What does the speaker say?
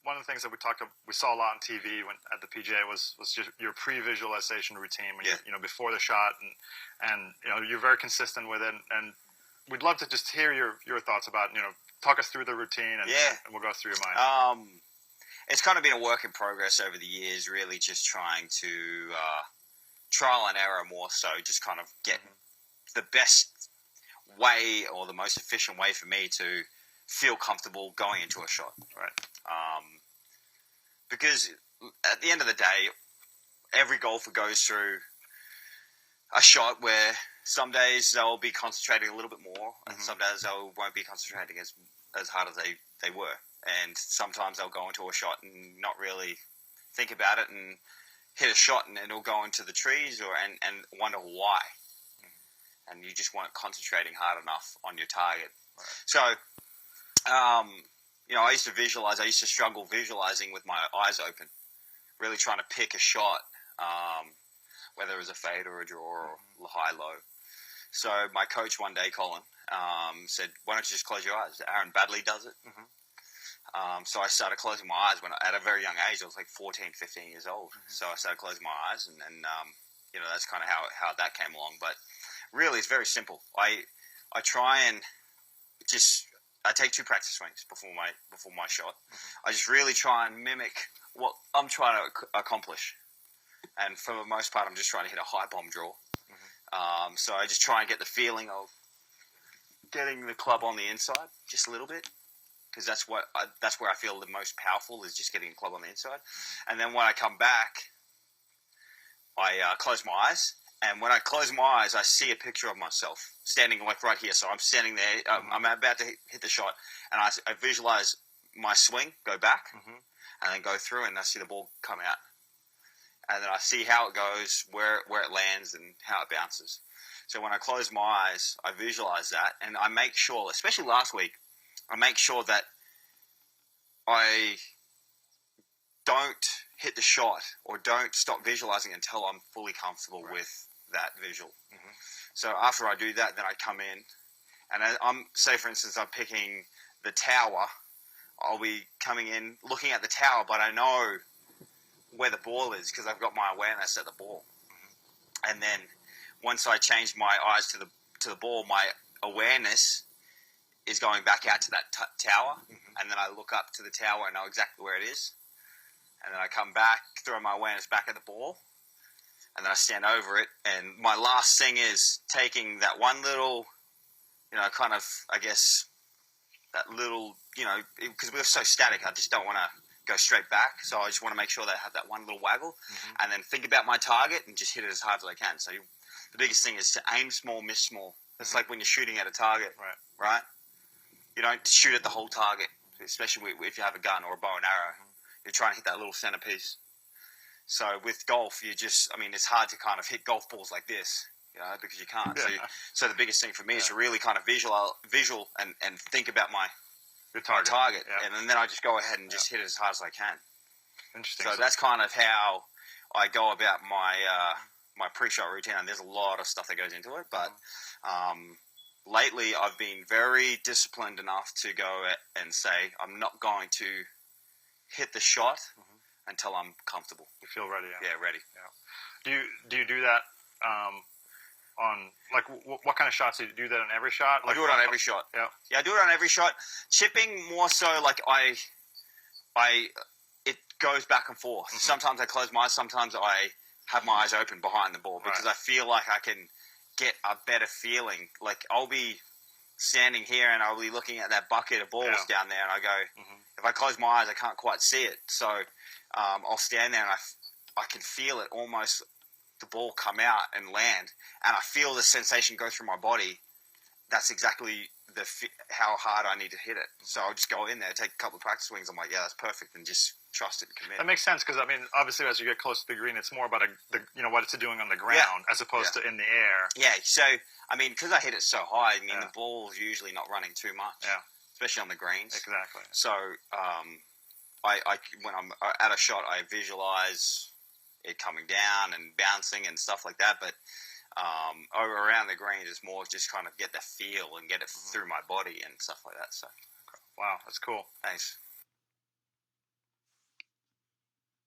one of the things that we saw a lot on TV at the PGA was just your pre-visualization routine when before the shot, and you're very consistent with it, and we'd love to just hear your thoughts about talk us through the routine, and we'll go through your mind. It's kind of been a work in progress over the years, really just trying to trial and error more so, just kind of get the best way or the most efficient way for me to feel comfortable going into a shot. Right. Because at the end of the day, every golfer goes through a shot where some days they'll be concentrating a little bit more, and some days they won't be concentrating as hard as they were. And sometimes they'll go into a shot and not really think about it and hit a shot, and it'll go into the trees and wonder why. And you just weren't concentrating hard enough on your target. Right. So, I used to visualize. I used to struggle visualizing with my eyes open, really trying to pick a shot, whether it was a fade or a draw or high-low. So my coach one day, Colin, said, "Why don't you just close your eyes?" Aaron Badley does it. So I started closing my eyes at a very young age. I was like 14, 15 years old. So I started closing my eyes, and that's kind of how that came along. But really, it's very simple. I try and I take 2 practice swings before my shot. I just really try and mimic what I'm trying to accomplish. And for the most part, I'm just trying to hit a high bomb draw. So I just try and get the feeling of getting the club on the inside just a little bit, because that's where I feel the most powerful, is just getting the club on the inside. And then when I come back, I close my eyes. And when I close my eyes, I see a picture of myself standing like right here. So I'm standing there. I'm about to hit the shot, and I visualize my swing, go back, and then go through, and I see the ball come out. And then I see how it goes, where it lands, and how it bounces. So when I close my eyes, I visualize that, and I make sure, especially last week, I make sure that I don't hit the shot or don't stop visualizing until I'm fully comfortable with that visual. So after I do that, then I come in, and say for instance, I'm picking the tower. I'll be coming in, looking at the tower, but I know where the ball is because I've got my awareness at the ball. And then once I change my eyes to the ball, my awareness is going back out to that tower, and then I look up to the tower and know exactly where it is. And then I come back, throw my awareness back at the ball, and then I stand over it. And my last thing is taking that one little, kind of, I guess, that little, because we're so static, I just don't want to go straight back. So I just want to make sure that I have that one little waggle, and then think about my target and just hit it as hard as I can. So the biggest thing is to aim small, miss small. It's like when you're shooting at a target, right? You don't shoot at the whole target, especially if you have a gun or a bow and arrow. You're trying to hit that little centerpiece. So with golf, it's hard to kind of hit golf balls like this, because you can't. So the biggest thing for me is to really kind of visual and think about my target. And then I just go ahead and just hit it as hard as I can. Interesting. So that's kind of how I go about my pre-shot routine, and there's a lot of stuff that goes into it, but lately I've been very disciplined enough to go and say I'm not going to hit the shot until I'm comfortable. You feel ready? Yeah, ready. Yeah. Do you do that on, like, what kind of shots do you do that on every shot? I do it on every shot. Yeah, I do it on every shot. Chipping more so, like it goes back and forth. Sometimes I close my eyes. Sometimes I have my eyes open behind the ball because I feel like I can get a better feeling. Like I'll be standing here and I'll be looking at that bucket of balls down there, and I go, if I close my eyes, I can't quite see it. So I'll stand there and I can feel it almost, the ball come out and land, and I feel the sensation go through my body. That's exactly how hard I need to hit it. So I'll just go in there, take a couple of practice swings. I'm like, yeah, that's perfect, and just trust it and commit. That makes sense because, obviously as you get close to the green, it's more about what it's doing on the ground as opposed to in the air. Yeah, so, because I hit it so high, the ball's usually not running too much. Yeah. Especially on the greens. Exactly. So, when I'm at a shot, I visualize it coming down and bouncing and stuff like that, but around the greens, it's more just kind of get the feel and get it through my body and stuff like that. So, wow, that's cool. Thanks.